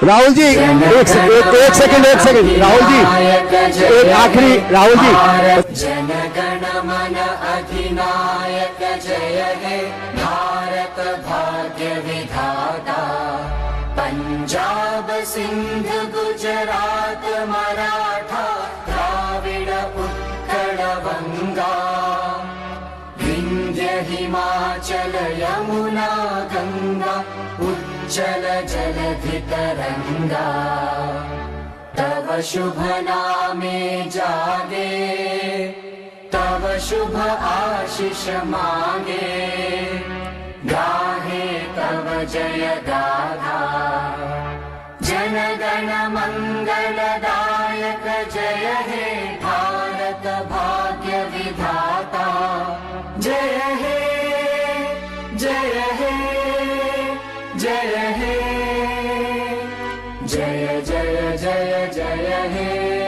राहुल जी एक सेकंड राहुल जी एक आखिरी राहुल जी जनगण मन अधिनायक जय हे भारत भाग्य विधाता पंजाब सिंध गुजरात मराठा द्राविड उत्कल बंगा विंध्य हिमाचल यमुना गंगा उच्चल जलधि तरंगा तव शुभ नामे जागे तव शुभ आशीष मांगे गाहे तव जय गाथा जनगण मंगलदायक जय हे भारत भाग्य विधाता जय हे जय हे जय हे जय जय जय जय हे